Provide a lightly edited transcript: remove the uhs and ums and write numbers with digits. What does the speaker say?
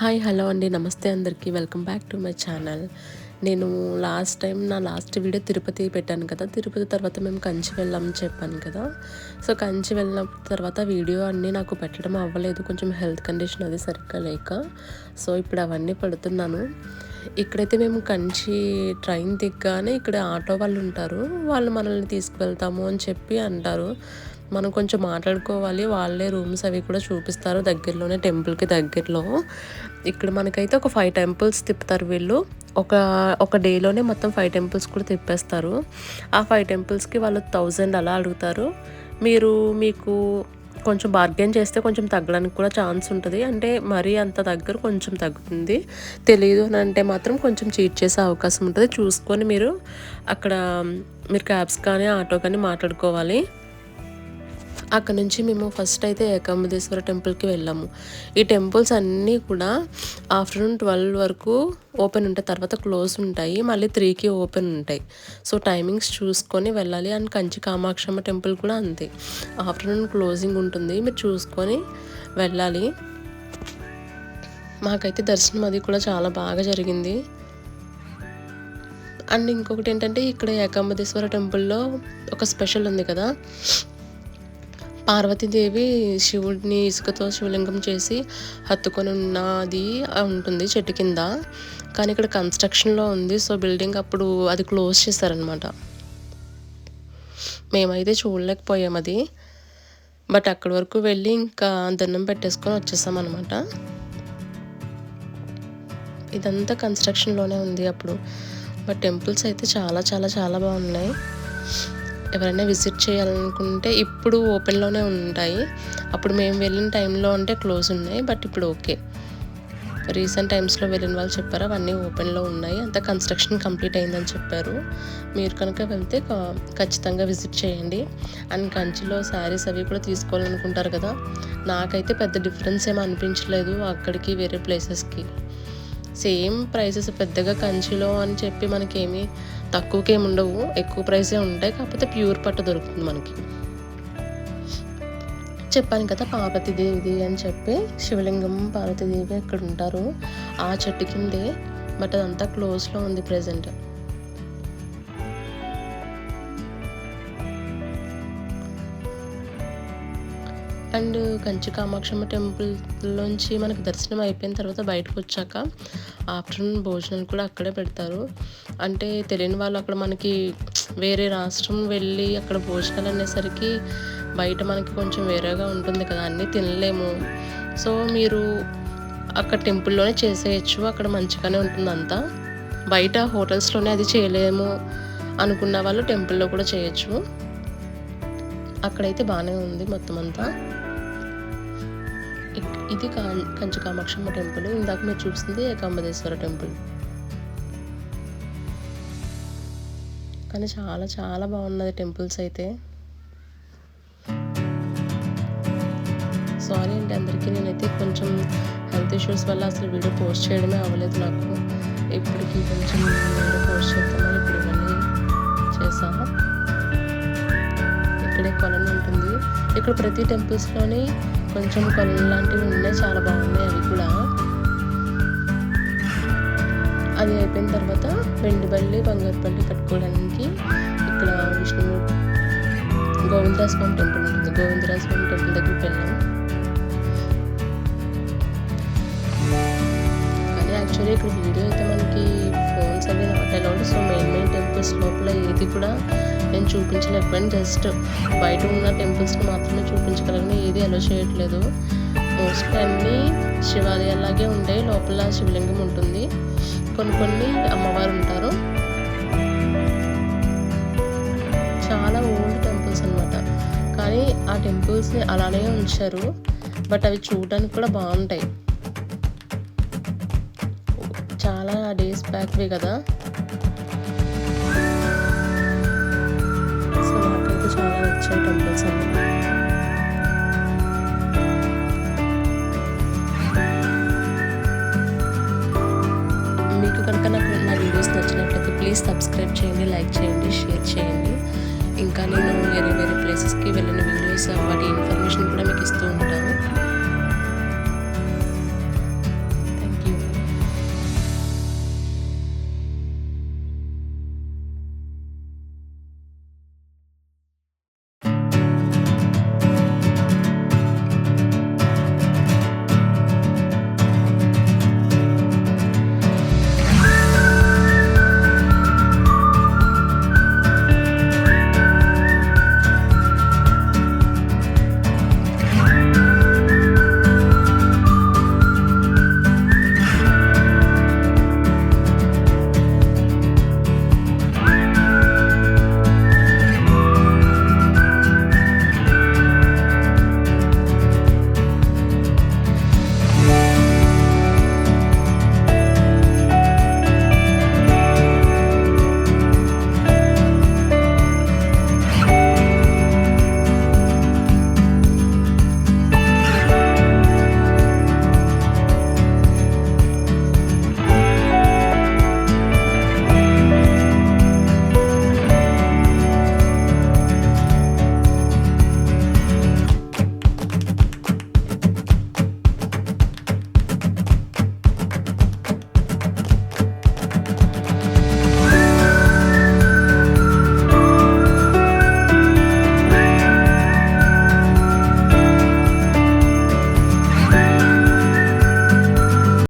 Hi hello అండి, నమస్తే అందరికీ. Welcome back to my channel. నేను నా లాస్ట్ వీడియో తిరుపతి పెట్టాను కదా. తిరుపతి తర్వాత మేము కంచి వెళ్ళామని చెప్పాను కదా. సో కంచి వెళ్ళిన తర్వాత వీడియో అన్నీ నాకు పెట్టడం అవ్వలేదు, కొంచెం హెల్త్ కండిషన్ అది సరిగ్గా లేక. సో ఇప్పుడు అవన్నీ పెడుతున్నాను. ఇక్కడైతే మేము కంచి ట్రైన్ దిగ్గానే ఇక్కడ ఆటో వాళ్ళు ఉంటారు, వాళ్ళు మనల్ని తీసుకువెళ్తాము అని చెప్పి అంటారు. మనం కొంచెం మాట్లాడుకోవాలి, వాళ్ళే రూమ్స్ అవి కూడా చూపిస్తారు దగ్గరలోనే, టెంపుల్కి దగ్గరలో. ఇక్కడ మనకైతే ఒక 5 టెంపుల్స్ తిప్పుతారు వీళ్ళు. ఒక డేలోనే మొత్తం 5 టెంపుల్స్ కూడా తిప్పేస్తారు. ఆ 5 టెంపుల్స్కి వాళ్ళు 1000 అలా అడుగుతారు. మీకు కొంచెం బార్గెన్ చేస్తే కొంచెం తగ్గడానికి కూడా ఛాన్స్ ఉంటుంది. అంటే మరీ అంత దగ్గర కొంచెం తగ్గుతుంది, తెలియదు అని అంటే మాత్రం కొంచెం చీట్ చేసే అవకాశం ఉంటుంది. చూసుకొని మీరు క్యాబ్స్ కానీ ఆటో కానీ మాట్లాడుకోవాలి. అక్కడ నుంచి మేము ఫస్ట్ అయితే ఏకాంబరేశ్వర టెంపుల్కి వెళ్ళాము. ఈ టెంపుల్స్ అన్నీ కూడా ఆఫ్టర్నూన్ 12 వరకు ఓపెన్ ఉంటాయి, తర్వాత క్లోజ్ ఉంటాయి, మళ్ళీ 3కి ఓపెన్ ఉంటాయి. సో టైమింగ్స్ చూసుకొని వెళ్ళాలి. అండ్ కంచి కామాక్షమ్మ టెంపుల్ కూడా అంతే, ఆఫ్టర్నూన్ క్లోజింగ్ ఉంటుంది, మీరు చూసుకొని వెళ్ళాలి. మాకైతే దర్శనం అది కూడా చాలా బాగా జరిగింది. అండ్ ఇంకొకటి ఏంటంటే, ఇక్కడ ఏకాంబరేశ్వర టెంపుల్లో ఒక స్పెషల్ ఉంది కదా. పార్వతీదేవి శివుడిని ఇసుకతో శివలింగం చేసి హత్తుకొని ఉన్నది ఉంటుంది చెట్టు కింద, కానీ ఇక్కడ కన్స్ట్రక్షన్లో ఉంది. సో బిల్డింగ్ అప్పుడు అది క్లోజ్ చేశారనమాట. మేమైతే చూడలేకపోయాం అది, బట్ అక్కడి వరకు వెళ్ళి ఇంకా దండం పెట్టేసుకొని వచ్చేసామన్నమాట. ఇదంతా కన్స్ట్రక్షన్లోనే ఉంది అప్పుడు, బట్ టెంపుల్స్ అయితే చాలా చాలా చాలా బాగున్నాయి. ఎవరైనా విజిట్ చేయాలనుకుంటే ఇప్పుడు ఓపెన్లోనే ఉంటాయి. అప్పుడు మేము వెళ్ళిన టైంలో అంటే క్లోజ్ ఉన్నాయి, బట్ ఇప్పుడు ఓకే. రీసెంట్ టైమ్స్లో వెళ్ళిన వాళ్ళు చెప్పారు అవన్నీ ఓపెన్లో ఉన్నాయి, అంతా కన్స్ట్రక్షన్ కంప్లీట్ అయిందని చెప్పారు. మీరు కనుక వెళ్తే ఖచ్చితంగా విజిట్ చేయండి. అండ్ కంచిలో శారీస్ అవి కూడా తీసుకోవాలనుకుంటారు కదా. నాకైతే పెద్ద డిఫరెన్స్ ఏమీ అనిపించలేదు అక్కడికి వేరే ప్లేసెస్కి. సేమ్ ప్రైసెస్, పెద్దగా కంచిలో అని చెప్పి మనకేమీ తక్కువకి ఏమి ఉండవు, ఎక్కువ ప్రైసే ఉంటాయి. కాకపోతే ప్యూర్ పట్టు దొరుకుతుంది మనకి. చెప్పాను కదా పార్వతీదేవి అని చెప్పి, శివలింగం పార్వతీదేవి అక్కడ ఉంటారు ఆ చెట్టు కిందే, బట్ అదంతా క్లోజ్లో ఉంది ప్రెజెంట్. అండ్ కంచి కామాక్షమ్మ టెంపుల్లోంచి మనకు దర్శనం అయిపోయిన తర్వాత బయటకు వచ్చాక ఆఫ్టర్నూన్ భోజనాలు కూడా అక్కడే పెడతారు. అంటే తెలియని వాళ్ళు అక్కడ మనకి వేరే రాష్ట్రం వెళ్ళి అక్కడ భోజనాలు అనేసరికి బయట మనకి కొంచెం వేరేగా ఉంటుంది కదా, అన్నీ తినలేము. సో మీరు అక్కడ టెంపుల్లోనే చేసేయచ్చు, అక్కడ మంచిగానే ఉంటుంది అంతా. బయట హోటల్స్లోనే అది చేయలేము అనుకున్న వాళ్ళు టెంపుల్లో కూడా చేయొచ్చు. అక్కడైతే బాగానే ఉంది మొత్తం అంతా. ఇది కంచి కామాక్షమ్మ టెంపుల్. ఇందాక మీరు చూసింది ఏకాంబరేశ్వర టెంపుల్. కానీ చాలా చాలా బాగున్నది టెంపుల్స్ అయితే. సారీ అండి అందరికీ, నేనైతే కొంచెం హెల్త్ ఇష్యూస్ వల్ల అసలు వీడియో పోస్ట్ చేయడమే అవ్వలేదు నాకు. ఇప్పటికి కొంచెం వీడియో పోస్ట్ చేద్దామని ఇప్పుడు ఇవన్నీ చేశాను. ఇక్కడే కొలను ఉంటుంది. ఇక్కడ ప్రతి టెంపుల్స్లోని కొంచెం కొలను లాంటివి ఉన్నాయి, చాలా బాగున్నాయి అవి కూడా. అది అయిపోయిన తర్వాత వెండి బల్లి బంగారు బల్లి కట్టుకోవడానికి ఇక్కడ గోవిందరాజస్వామి టెంపుల్ ఉంటుంది. గోవిందరాజస్వామి టెంపుల్ దగ్గరికి వెళ్ళాం. కానీ యాక్చువల్లీ ఇక్కడ వీడియో అయితే మనకి ఫోన్స్ అవి not allowed. So main temples లోపల ఏది కూడా నేను చూపించలేకపోయాను. జస్ట్ బయట ఉన్న టెంపుల్స్ని మాత్రమే చూపించగలను, ఏది అలో చేయట్లేదు. మోస్ట్లీ అన్నీ శివాలయాలాగే ఉంటాయి, లోపల శివలింగం ఉంటుంది, కొన్ని అమ్మవారు ఉంటారు. చాలా ఓల్డ్ టెంపుల్స్ అన్నమాట, కానీ ఆ టెంపుల్స్ని అలానే ఉంచారు. బట్ అవి చూడడానికి కూడా బాగుంటాయి. చాలా డేస్ బ్యాక్వే కదా. సో నాకైతే చాలా నచ్చాయి టెంపుల్స్ అన్నీ. మీకు కనుక నా వీడియోస్ నచ్చినట్లయితే ప్లీజ్ సబ్స్క్రైబ్ చేయండి, లైక్ చేయండి, షేర్ చేయండి. ఇంకా నేను వేరే ప్లేసెస్కి వెళ్ళిన వీడియోస్ వాటి ఇన్ఫర్మేషన్ కూడా మీకు ఇస్తూ ఉంటాను.